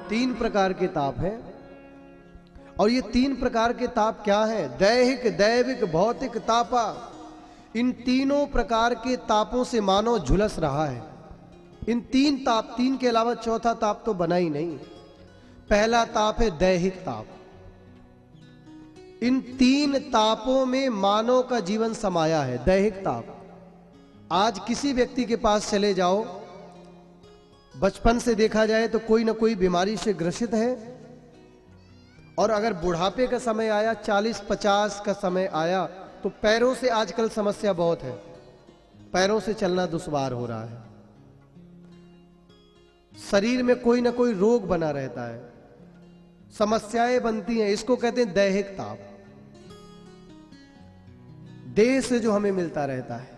तीन प्रकार के ताप हैं। और ये तीन प्रकार के ताप क्या है? दैहिक, दैविक, भौतिक तापा। इन तीनों प्रकार के तापों से मानव झुलस रहा है। इन तीन ताप, तीन के अलावा चौथा ताप तो बना ही नहीं। पहला ताप है दैहिक ताप। इन तीन तापों में मानव का जीवन समाया है। दैहिक ताप, आज किसी व्यक्ति के पास चले जाओ, बचपन से देखा जाए तो कोई ना कोई बीमारी से ग्रसित है, और अगर बुढ़ापे का समय आया, 40-50 का समय आया, तो पैरों से आजकल समस्या बहुत है। पैरों से चलना दुश्वार हो रहा है। शरीर में कोई ना कोई रोग बना रहता है, समस्याएं बनती हैं। इसको कहते हैं दैहिक ताप। देह से जो हमें मिलता रहता है।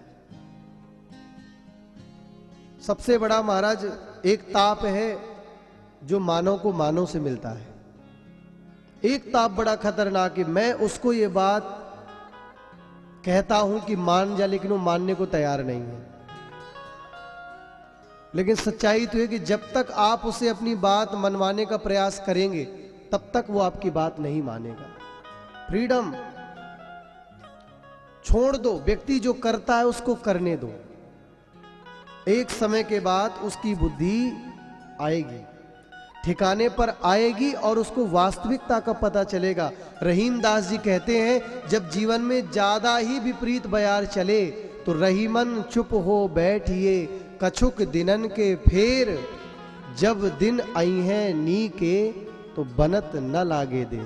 सबसे बड़ा महाराज एक ताप है जो मानव को मानव से मिलता है। एक ताप बड़ा खतरनाक है। मैं उसको ये बात कहता हूं कि मान जा, लेकिन वो मानने को तैयार नहीं है। लेकिन सच्चाई तो है कि जब तक आप उसे अपनी बात मनवाने का प्रयास करेंगे, तब तक वो आपकी बात नहीं मानेगा। फ्रीडम छोड़ दो। व्यक्ति जो करता है उसको करने दो। एक समय के बाद उसकी बुद्धि आएगी, ठिकाने पर आएगी, और उसको वास्तविकता का पता चलेगा। रहीम दास जी कहते हैं, जब जीवन में ज्यादा ही विपरीत बयार चले तो रहीमन चुप हो बैठिए, कछुक दिनन के फेर, जब दिन आई हैं नी के तो बनत न लागे दे।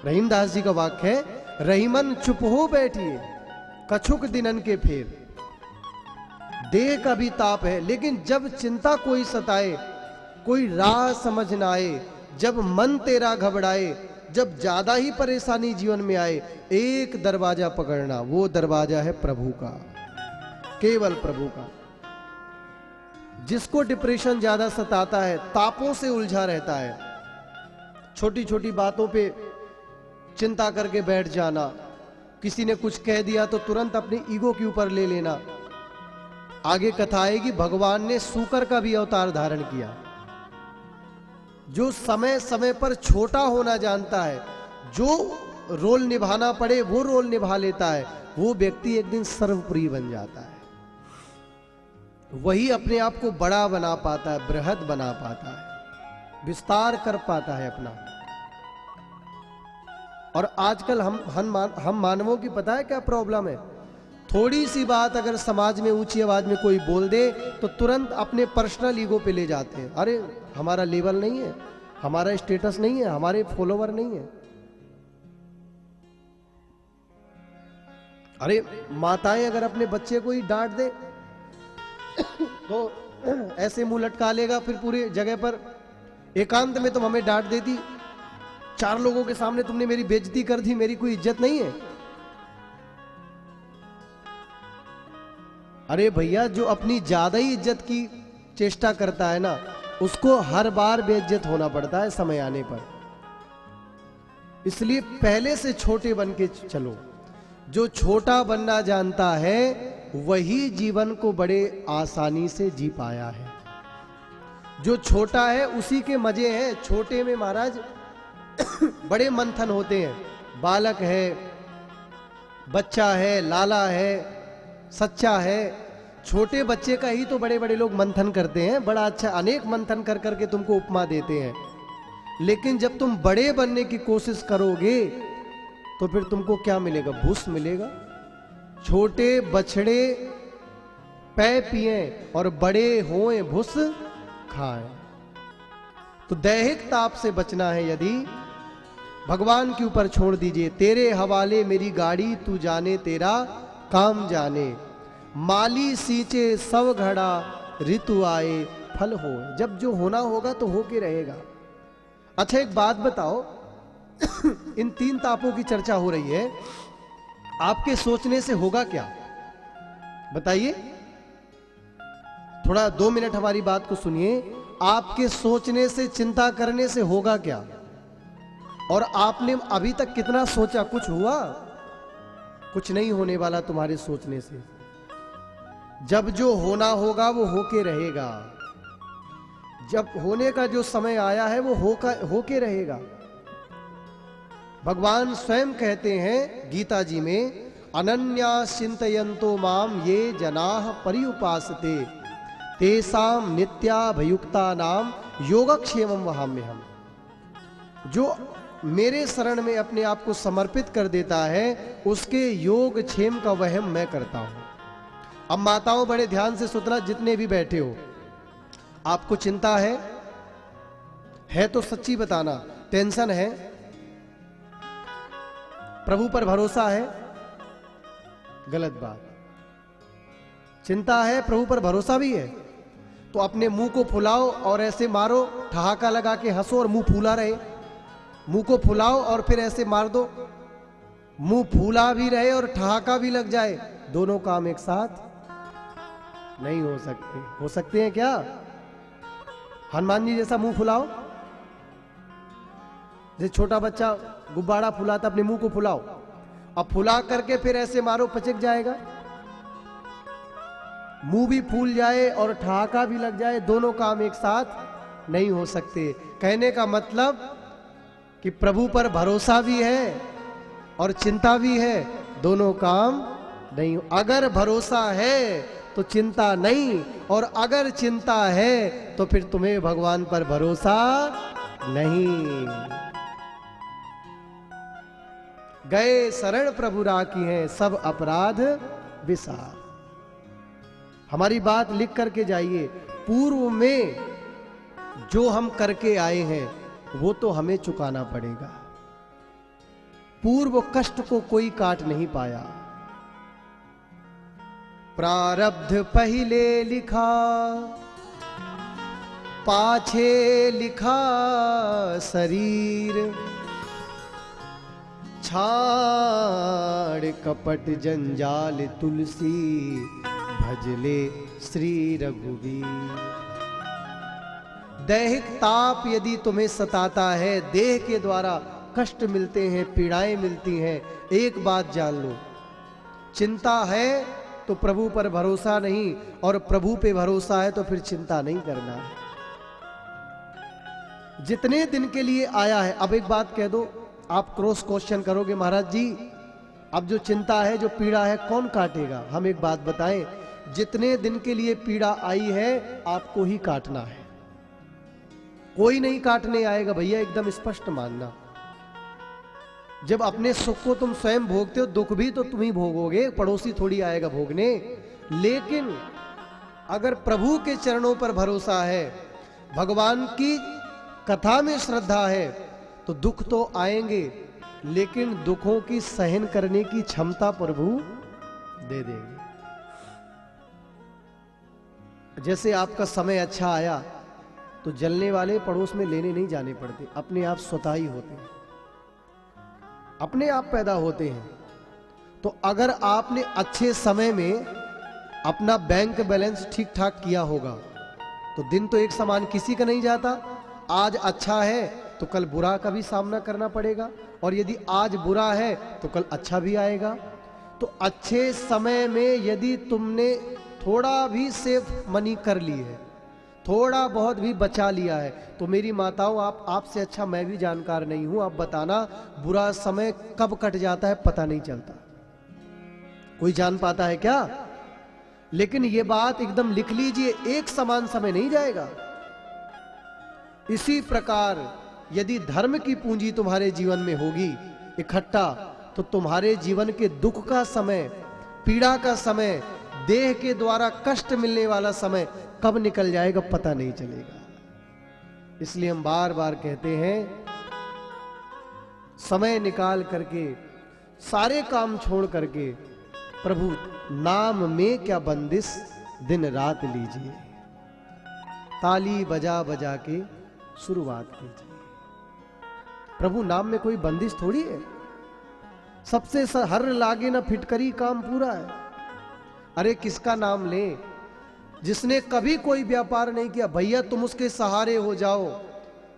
रहीम दास जी का वाक्य है, रहीमन चुप हो बैठिए, कछुक दिनन के फेर। देह का भी ताप है, लेकिन जब चिंता कोई सताए, कोई राह समझ ना आए, जब मन तेरा घबराए, जब ज्यादा ही परेशानी जीवन में आए, एक दरवाजा पकड़ना। वो दरवाजा है प्रभु का, केवल प्रभु का। जिसको डिप्रेशन ज्यादा सताता है, तापों से उलझा रहता है, छोटी छोटी बातों पे चिंता करके बैठ जाना, किसी ने कुछ कह दिया तो तुरंत अपनी ईगो के ऊपर ले लेना। आगे कथा आएगी, भगवान ने सूकर का भी अवतार धारण किया। जो समय समय पर छोटा होना जानता है, जो रोल निभाना पड़े वो रोल निभा लेता है, वो व्यक्ति एक दिन सर्वप्रिय बन जाता है। वही अपने आप को बड़ा बना पाता है, बृहद बना पाता है, विस्तार कर पाता है अपना। और आजकल हम मानवों की पता है क्या प्रॉब्लम है? थोड़ी सी बात अगर समाज में ऊंची आवाज में कोई बोल दे तो तुरंत अपने पर्सनल ईगो पे ले जाते हैं। अरे हमारा लेवल नहीं है, हमारा स्टेटस नहीं है, हमारे फॉलोवर नहीं है। अरे माताएं अगर अपने बच्चे को ही डांट दे तो ऐसे मुंह लटका लेगा, फिर पूरी जगह पर एकांत में तुम हमें डांट देती, 4 लोगों के सामने तुमने मेरी बेइज्जती कर दी, मेरी कोई इज्जत नहीं है। अरे भैया, जो अपनी ज्यादा ही इज्जत की चेष्टा करता है ना, उसको हर बार बेइज्जत होना पड़ता है समय आने पर। इसलिए पहले से छोटे बन के चलो। जो छोटा बनना जानता है वही जीवन को बड़े आसानी से जी पाया है। जो छोटा है उसी के मजे हैं। छोटे में महाराज बड़े मंथन होते हैं। बालक है, बच्चा है, लाला है, सच्चा है। छोटे बच्चे का ही तो बड़े बड़े लोग मंथन करते हैं। बड़ा अच्छा, अनेक मंथन कर करके तुमको उपमा देते हैं। लेकिन जब तुम बड़े बनने की कोशिश करोगे तो फिर तुमको क्या मिलेगा? भूस मिलेगा। छोटे बछड़े पै पिए और बड़े होए भूस खाएं। तो दैहिक ताप से बचना है यदि, भगवान के ऊपर छोड़ दीजिए। तेरे हवाले मेरी गाड़ी, तू जाने तेरा काम जाने। माली सींचे सब घड़ा, ऋतु आए फल हो। जब जो होना होगा तो होके रहेगा। अच्छा एक बात बताओ, इन 3 तापों की चर्चा हो रही है, आपके सोचने से होगा क्या? बताइए, थोड़ा 2 मिनट हमारी बात को सुनिए। आपके सोचने से, चिंता करने से होगा क्या? और आपने अभी तक कितना सोचा? कुछ हुआ? कुछ नहीं होने वाला तुम्हारे सोचने से। जब जो होना होगा वो होके रहेगा। जब होने का जो समय आया है वो होके रहेगा। भगवान स्वयं कहते हैं गीता जी में, अनन्या चिंतयन्तो माम ये जनाः पर्युपासते तेषां नित्याभयुक्ता नाम योगक्षेमं वहाम्यहम्। जो मेरे शरण में अपने आप को समर्पित कर देता है उसके योग क्षेम का वहम मैं करता हूं। अब माताओं बड़े ध्यान से सुनना, जितने भी बैठे हो, आपको चिंता है तो सच्ची बताना, टेंशन है, प्रभु पर भरोसा है, गलत बात। चिंता है, प्रभु पर भरोसा भी है, तो अपने मुंह को फुलाओ और ऐसे मारो, ठहाका लगा के हंसो और मुंह फूला रहे। मुंह को फुलाओ और फिर ऐसे मार दो, मुंह फूला भी रहे और ठहाका भी लग जाए, दोनों काम एक साथ नहीं हो सकते। हो सकते हैं क्या? हनुमान जी जैसा मुंह फुलाओ, जैसे छोटा बच्चा गुब्बारा फुलाता, अपने मुंह को फुलाओ, अब फुला करके फिर ऐसे मारो, पचक जाएगा। मुंह भी फूल जाए और ठहाका भी लग जाए, दोनों काम एक साथ नहीं हो सकते। कहने का मतलब कि प्रभु पर भरोसा भी है और चिंता भी है, दोनों काम नहीं। अगर भरोसा है तो चिंता नहीं, और अगर चिंता है तो फिर तुम्हें भगवान पर भरोसा नहीं। गए शरण प्रभु राखी हैं, सब अपराध विसार। हमारी बात लिख करके जाइए, पूर्व में जो हम करके आए हैं वो तो हमें चुकाना पड़ेगा। पूर्व कष्ट को कोई काट नहीं पाया। प्रारब्ध पहले लिखा, पाछे लिखा शरीर, छाड़ कपट जंजाल तुलसी, भजले श्री रघुवीर। दैहिक ताप यदि तुम्हें सताता है, देह के द्वारा कष्ट मिलते हैं, पीड़ाएं मिलती हैं, एक बात जान लो, चिंता है तो प्रभु पर भरोसा नहीं, और प्रभु पे भरोसा है तो फिर चिंता नहीं करना है। जितने दिन के लिए आया है, अब एक बात कह दो, आप क्रॉस क्वेश्चन करोगे, महाराज जी अब जो चिंता है, जो पीड़ा है, कौन काटेगा? हम एक बात बताएं, जितने दिन के लिए पीड़ा आई है आपको ही काटना है, कोई नहीं काटने आएगा भैया, एकदम स्पष्ट मानना। जब अपने सुख को तुम स्वयं भोगते हो, दुख भी तो तुम ही भोगोगे, पड़ोसी थोड़ी आएगा भोगने। लेकिन अगर प्रभु के चरणों पर भरोसा है, भगवान की कथा में श्रद्धा है, तो दुख तो आएंगे, लेकिन दुखों की सहन करने की क्षमता प्रभु दे देंगे। जैसे आपका समय अच्छा आया तो जलने वाले पड़ोस में लेने नहीं जाने पड़ते, अपने आप स्वतः ही होते हैं, अपने आप पैदा होते हैं। तो अगर आपने अच्छे समय में अपना बैंक बैलेंस ठीक ठाक किया होगा तो दिन तो एक समान किसी का नहीं जाता। आज अच्छा है तो कल बुरा का भी सामना करना पड़ेगा, और यदि आज बुरा है तो कल अच्छा भी आएगा। तो अच्छे समय में यदि तुमने थोड़ा भी सेफ मनी कर ली है, थोड़ा बहुत भी बचा लिया है, तो मेरी माताओं, आपसे अच्छा मैं भी जानकार नहीं हूं, आप बताना बुरा समय कब कट जाता है पता नहीं चलता। कोई जान पाता है क्या? लेकिन ये बात एकदम लिख लीजिए, एक समान समय नहीं जाएगा। इसी प्रकार यदि धर्म की पूंजी तुम्हारे जीवन में होगी इकट्ठा, तो तुम्हारे जीवन के दुख का समय, पीड़ा का समय, देह के द्वारा कष्ट मिलने वाला समय कब निकल जाएगा पता नहीं चलेगा। इसलिए हम बार बार कहते हैं, समय निकाल करके, सारे काम छोड़ करके प्रभु नाम में क्या बंदिश दिन रात लीजिए, ताली बजा बजा के शुरुआत कीजिए। प्रभु नाम में कोई बंदिश थोड़ी है, सबसे हर लागे ना फिटकरी काम पूरा है। अरे किसका नाम ले? जिसने कभी कोई व्यापार नहीं किया, भैया तुम उसके सहारे हो जाओ,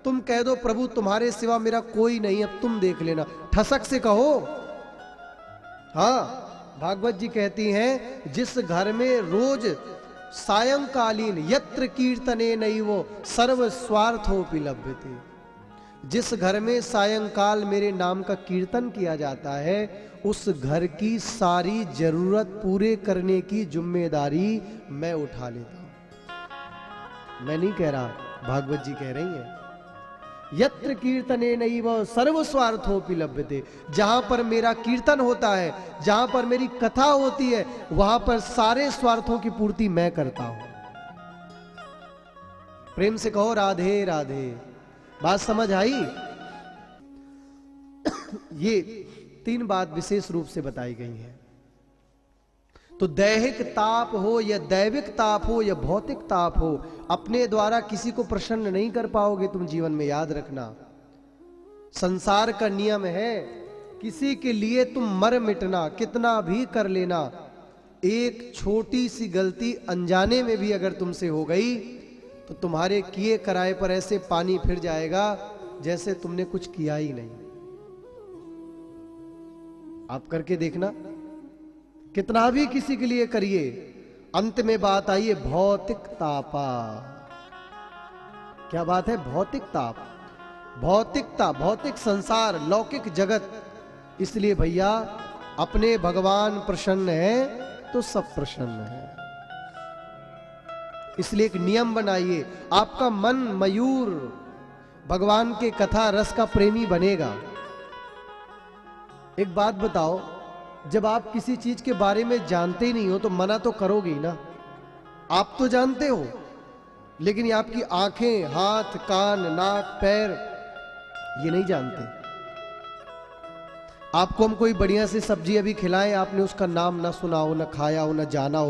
तुम कह दो प्रभु तुम्हारे सिवा मेरा कोई नहीं, अब तुम देख लेना, ठसक से कहो। हाँ, भागवत जी कहती हैं, जिस घर में रोज सायंकालीन यत्र कीर्तने नैवो सर्व स्वार्थोपि लभ्यते। जिस घर में सायंकाल मेरे नाम का कीर्तन किया जाता है, उस घर की सारी जरूरत पूरे करने की जिम्मेदारी मैं उठा लेता हूं। मैं नहीं कह रहा, भागवत जी कह रही हैं। यत्र कीर्तने नैव सर्व स्वार्थोपि लभ्यते। जहां पर मेरा कीर्तन होता है, जहां पर मेरी कथा होती है, वहां पर सारे स्वार्थों की पूर्ति मैं करता हूं। प्रेम से कहो राधे राधे। बात समझ आई? ये 3 बात विशेष रूप से बताई गई है। तो दैहिक ताप हो या दैविक ताप हो या भौतिक ताप हो, अपने द्वारा किसी को प्रसन्न नहीं कर पाओगे तुम जीवन में, याद रखना। संसार का नियम है, किसी के लिए तुम मर मिटना, कितना भी कर लेना। एक छोटी सी गलती अनजाने में भी अगर तुमसे हो गई तो तुम्हारे किए कराए पर ऐसे पानी फिर जाएगा जैसे तुमने कुछ किया ही नहीं। आप करके देखना, कितना भी किसी के लिए करिए, अंत में बात आई है भौतिक तापा। क्या बात है? भौतिक ताप, भौतिकता, भौतिक संसार, लौकिक जगत। इसलिए भैया अपने भगवान प्रसन्न है तो सब प्रसन्न है। इसलिए एक नियम बनाइए, आपका मन मयूर भगवान के कथा रस का प्रेमी बनेगा। एक बात बताओ, जब आप किसी चीज के बारे में जानते ही नहीं हो तो मना तो करोगे ही ना। आप तो जानते हो, लेकिन ये आपकी आंखें, हाथ, कान, नाक, पैर ये नहीं जानते। आपको हम कोई बढ़िया सी सब्जी अभी खिलाएं, आपने उसका नाम ना सुना हो, ना खाया हो, ना जाना हो,